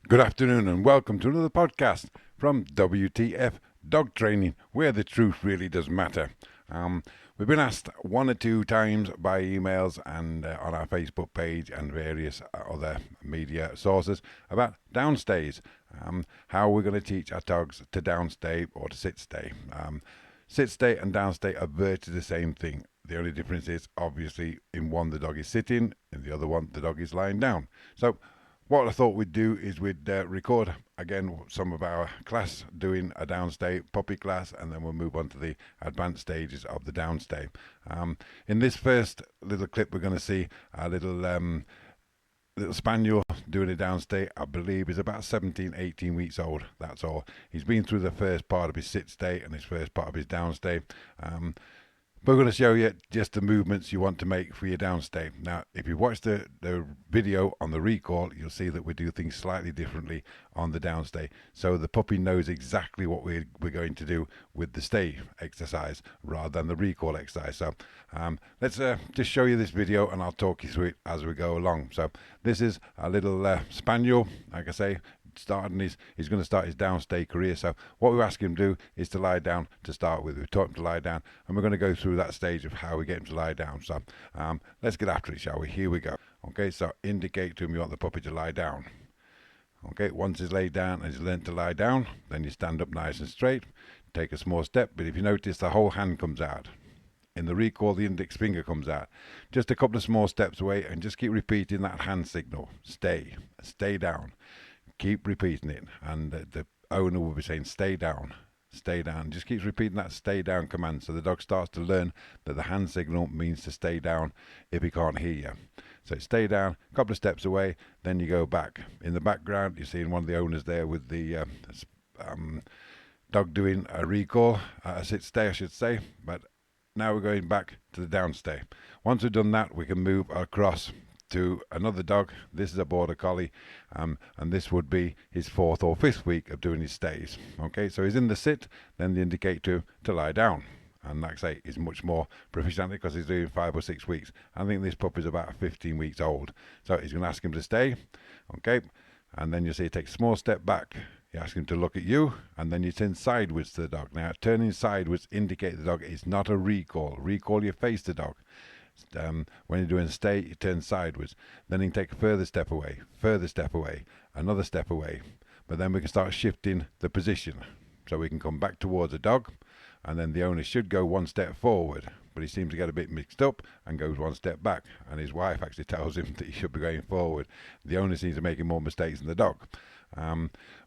Good afternoon and welcome to another podcast from WTF Dog Training, where the truth really does matter. We've been asked one or two times by emails and on our Facebook page and various other media sources about downstays, how we're going to teach our dogs to downstay or to sit stay. Sit stay and downstay are virtually the same thing. The only difference is obviously in one the dog is sitting, in the other one the dog is lying down. So what I thought we'd do is we'd record again some of our class doing a downstay puppy class, and then we'll move on to the advanced stages of the downstay. In this first little clip, we're going to see a little spaniel doing a downstay. I believe is about 17, 18 weeks old. That's all. He's been through the first part of his sit stay and his first part of his downstay. We're going to show you just the movements you want to make for your downstay. Now, if you watch the video on the recall, you'll see that we do things slightly differently on the downstay. So the puppy knows exactly what we're going to do with the stay exercise rather than the recall exercise. So let's just show you this video and I'll talk you through it as we go along. So this is a little spaniel, like I say, he's going to start his downstay career. So what we ask him to do is to lie down to start with. We taught him to lie down, and we're going to go through that stage of how we get him to lie down. So let's get after it, shall we? Here we go. Okay, so indicate to him you want the puppy to lie down. Okay, once he's laid down and he's learned to lie down, then you stand up nice and straight, take a small step, but if you notice the whole hand comes out. In the recall, the index finger comes out. Just a couple of small steps away, and just keep repeating that hand signal. Stay down. Keep repeating it, and the owner will be saying stay down, just keeps repeating that stay down command, so the dog starts to learn that the hand signal means to stay down if he can't hear you. So stay down, a couple of steps away, then you go back. In the background you're seeing one of the owners there with the dog doing a recall, a sit stay I should say, but now we're going back to the downstay. Once we've done that, we can move across to another dog. This is a border collie, and this would be his 4th or 5th week of doing his stays. Okay, so he's in the sit, then they indicate to lie down, and like I say, he's much more proficient because he's doing 5 or 6 weeks. I think this pup is about 15 weeks old, so he's going to ask him to stay. Okay, and then you see he takes a small step back. You ask him to look at you, and then you turn sideways to the dog. Now turning sideways indicates the dog is not a recall. Recall, you face the dog. When you're doing a stay, you turn sideways. Then you can take a further step away, another step away. But then we can start shifting the position. So we can come back towards the dog, and then the owner should go one step forward. But he seems to get a bit mixed up and goes one step back. And his wife actually tells him that he should be going forward. The owner seems to be making more mistakes than the dog.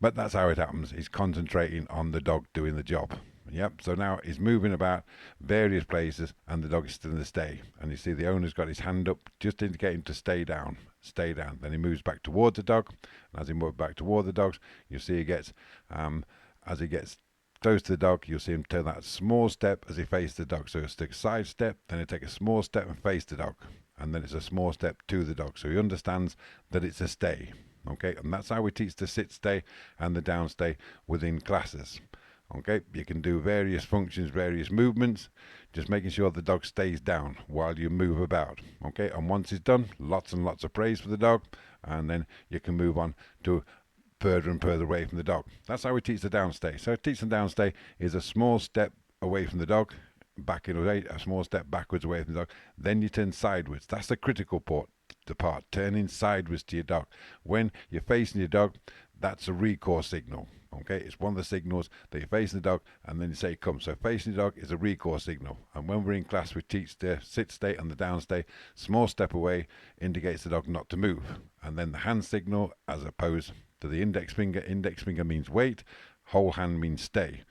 But that's how it happens. He's concentrating on the dog doing the job. Yep, so now he's moving about various places and the dog is still in the stay. And you see the owner's got his hand up, just indicating to stay down. Then he moves back towards the dog. And as he moves back toward the dogs, you see he gets, as he gets close to the dog, you'll see him turn that small step as he faces the dog. So he'll take a side step, then he'll take a small step and face the dog. And then it's a small step to the dog. So he understands that it's a stay. Okay, and that's how we teach the sit stay and the down stay within classes. Okay, you can do various functions, various movements, just making sure the dog stays down while you move about. Okay, and once it's done, lots and lots of praise for the dog, and then you can move on to further and further away from the dog. That's how we teach the downstay. So teach the downstay is a small step away from the dog, back in away, a small step backwards away from the dog, then you turn sideways. That's the critical part, turning sideways to your dog. When you're facing your dog, that's a recall signal. Okay, it's one of the signals that you're facing the dog and then you say come. So facing the dog is a recall signal, and when we're in class we teach the sit stay and the down stay. Small step away indicates the dog not to move, and then the hand signal as opposed to the index finger means wait, whole hand means stay.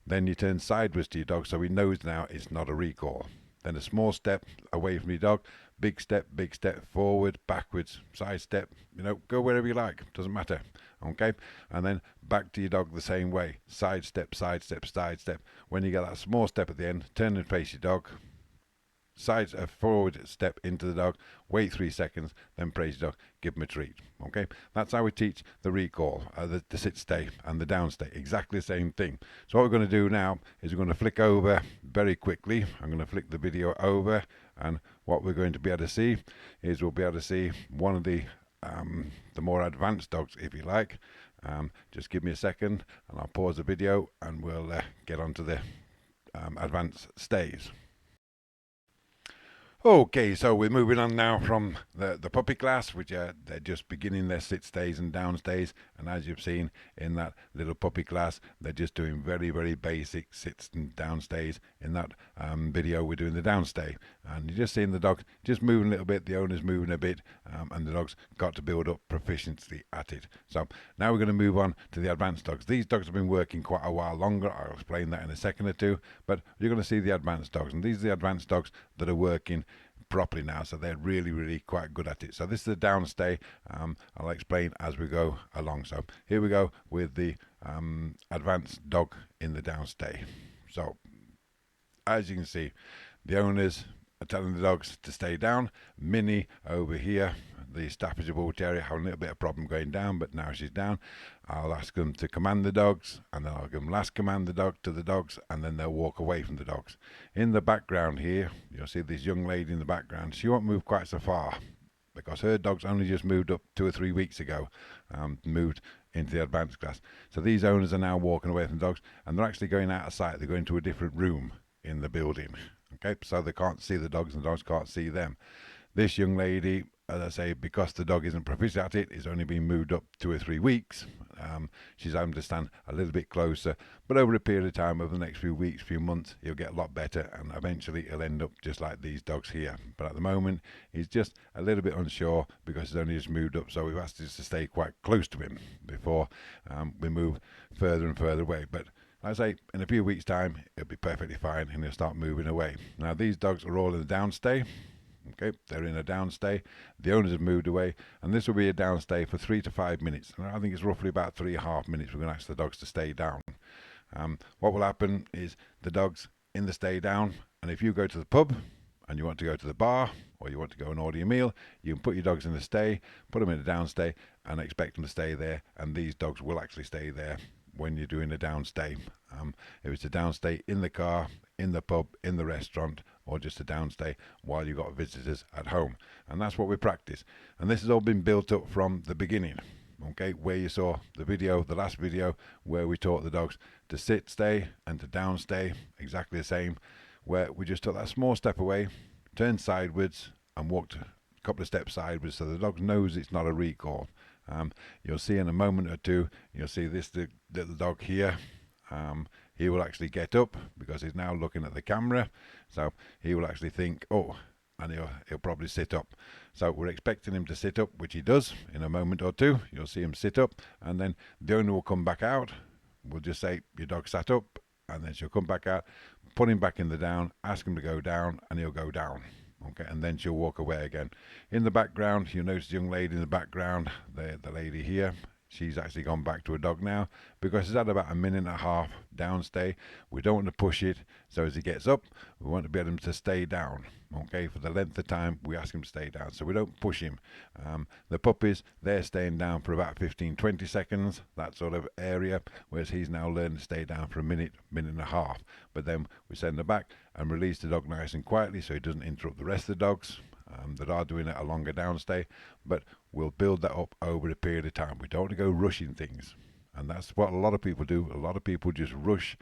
Then you turn sideways to your dog so he knows now it's not a recall. Then a small step away from your dog, big step forward, backwards, side step, go wherever you like, doesn't matter. Okay, and then back to your dog the same way, side step. When you get that small step at the end, turn and face your dog, forward step into the dog, wait 3 seconds, then praise the dog, give him a treat. Okay, that's how we teach the recall, the sit stay and the down stay, exactly the same thing. So what we're going to do now is we're going to flick over very quickly. I'm going to flick the video over, and what we're going to be able to see is we'll be able to see one of the the more advanced dogs, if you like. Just give me a second and I'll pause the video and we'll get on to the advanced stays. Okay, so we're moving on now from the puppy class, which they're just beginning their sit stays and down stays. And as you've seen in that little puppy class, they're just doing very, very basic sits and down stays. In that video, we're doing the down stay. And you're just seeing the dog just moving a little bit, the owner's moving a bit, and the dog's got to build up proficiency at it. So now we're going to move on to the advanced dogs. These dogs have been working quite a while longer. I'll explain that in a second or two. But you're going to see the advanced dogs. And these are the advanced dogs that are working properly now, so they're really quite good at it. So this is the downstay. I'll explain as we go along. So here we go with the advanced dog in the downstay. So as you can see, the owners are telling the dogs to stay down. Minnie over here, the Staffordshire Bull Terrier, having a little bit of problem going down, but now she's down. I'll ask them to command the dogs, and then I'll give them last command the dog to the dogs, and then they'll walk away from the dogs. In the background here, you'll see this young lady in the background. She won't move quite so far because her dog's only just moved up 2 or 3 weeks ago, moved into the advanced class. So these owners are now walking away from the dogs, and they're actually going out of sight. They're going to a different room in the building. Okay, so they can't see the dogs, and the dogs can't see them. This young lady, as I say, because the dog isn't proficient at it, it's only been moved up 2 or 3 weeks. She's having to stand a little bit closer, but over a period of time, over the next few weeks, few months, he'll get a lot better, and eventually he'll end up just like these dogs here. But at the moment, he's just a little bit unsure because he's only just moved up, so we've asked us to stay quite close to him before we move further and further away. But like I say, in a few weeks' time, it'll be perfectly fine, and he'll start moving away. Now, these dogs are all in the downstay. Okay, they're in a downstay. The owners have moved away, and this will be a downstay for 3 to 5 minutes. And I think it's roughly about 3.5 minutes. We're going to ask the dogs to stay down. What will happen is the dogs in the stay down, and if you go to the pub and you want to go to the bar, or you want to go and order your meal, you can put your dogs in the stay, put them in a downstay, and expect them to stay there. And these dogs will actually stay there when you're doing a downstay. If it's a downstay in the car, in the pub, in the restaurant, or just a downstay while you've got visitors at home. And that's what we practice. And this has all been built up from the beginning. Okay, where you saw the video, the last video, where we taught the dogs to sit stay and to downstay, exactly the same, where we just took that small step away, turned sideways, and walked a couple of steps sideways so the dog knows it's not a recall. You'll see in a moment or two, you'll see this little dog here. He will actually get up because he's now looking at the camera, so he will actually think, oh, and he'll probably sit up. So we're expecting him to sit up, which he does in a moment or two. You'll see him sit up, and then the owner will come back out. We'll just say, your dog sat up, and then she'll come back out, put him back in the down, ask him to go down, and he'll go down. Okay, and then she'll walk away again. In the background, you'll notice the young lady in the background, the lady here. She's actually gone back to a dog now because he's had about 1.5 minutes downstay. We don't want to push it, so as he gets up, we want to be able to stay down. Okay, for the length of time, we ask him to stay down, so we don't push him. The puppies, they're staying down for about 15-20 seconds, that sort of area, whereas he's now learned to stay down for 1 minute, 1.5 minutes. But then we send him back and release the dog nice and quietly so he doesn't interrupt the rest of the dogs that are doing a longer downstay, but we'll build that up over a period of time. We don't want to go rushing things, and that's what a lot of people do. A lot of people just rush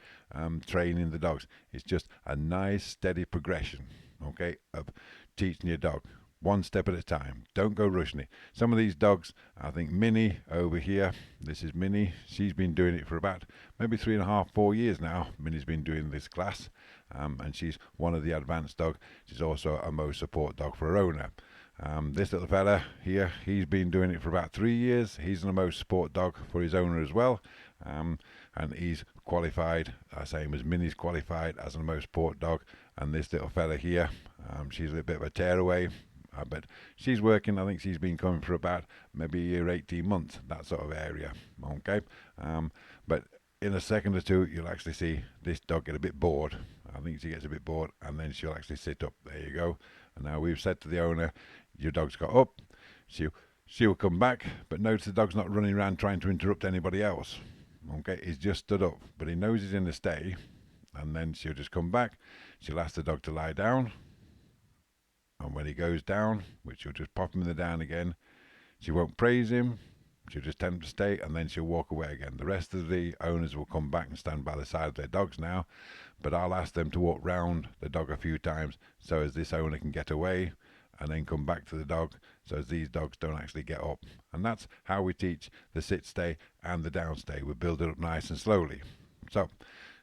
training the dogs. It's just a nice steady progression, okay, of teaching your dog one step at a time. Don't go rushing it. Some of these dogs, I think Minnie over here, this is Minnie, she's been doing it for about maybe 3.5, 4 years now. Minnie's been doing this class, and she's one of the advanced dog. She's also a Mo support dog for her owner. This little fella here, he's been doing it for about 3 years. He's an Mo support dog for his owner as well, and he's qualified, same as Minnie's qualified as an Mo support dog. And this little fella here, she's a little bit of a tearaway, but she's working. I think she's been coming for about maybe a year, 18 months, that sort of area. Okay, but in a second or two, you'll actually see this dog get a bit bored. I think she gets a bit bored, and then she'll actually sit up. There you go. And now we've said to the owner, your dog's got up. She'll come back, but notice the dog's not running around trying to interrupt anybody else. Okay, he's just stood up, but he knows he's in the stay, and then she'll just come back. She'll ask the dog to lie down, and when he goes down, which you'll just pop him in the down again, She won't praise him. She'll just tell him to stay, and then she'll walk away again. The rest of the owners will come back and stand by the side of their dogs now, but I'll ask them to walk round the dog a few times so as this owner can get away and then come back to the dog so as these dogs don't actually get up. And that's how we teach the sit stay and the down stay. We build it up nice and slowly. So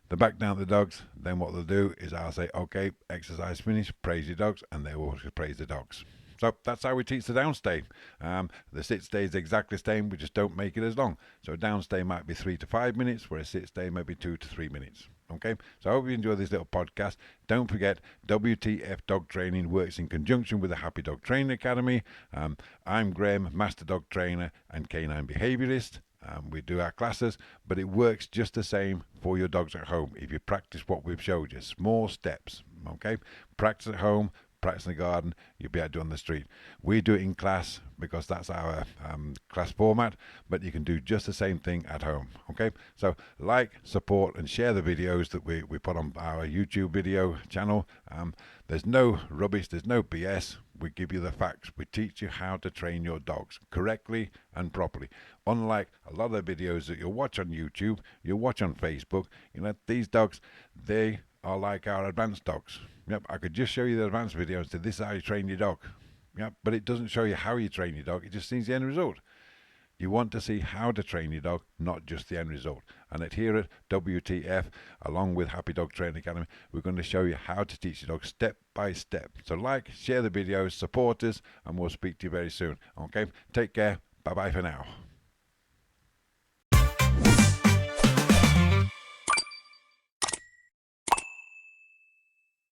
the back down the dogs, then what they'll do is I'll say, okay, exercise finished, praise your dogs, and they will praise the dogs. So that's how we teach the downstay. The sit stay is exactly the same, we just don't make it as long. So a downstay might be 3 to 5 minutes, where a sit stay may be 2 to 3 minutes. Okay, so I hope you enjoy this little podcast. Don't forget, WTF Dog Training works in conjunction with the Happy Dog Training Academy. I'm Graham, Master Dog Trainer and Canine Behaviourist. We do our classes, but it works just the same for your dogs at home if you practice what we've showed you. Small steps, okay? Practice at home, practice in the garden, you'll be able to do it on the street. We do it in class because that's our class format, but you can do just the same thing at home, okay? So like, support and share the videos that we put on our YouTube video channel. There's no rubbish, there's no BS. We give you the facts. We teach you how to train your dogs correctly and properly. Unlike a lot of the videos that you'll watch on YouTube, you'll watch on Facebook, these dogs, they are like our advanced dogs. Yep, I could just show you the advanced video and say, this is how you train your dog. Yep, but it doesn't show you how you train your dog. It just sees the end result. You want to see how to train your dog, not just the end result. And here at WTF, along with Happy Dog Training Academy, we're going to show you how to teach your dog step by step. So like, share the videos, support us, and we'll speak to you very soon. Okay, take care. Bye-bye for now.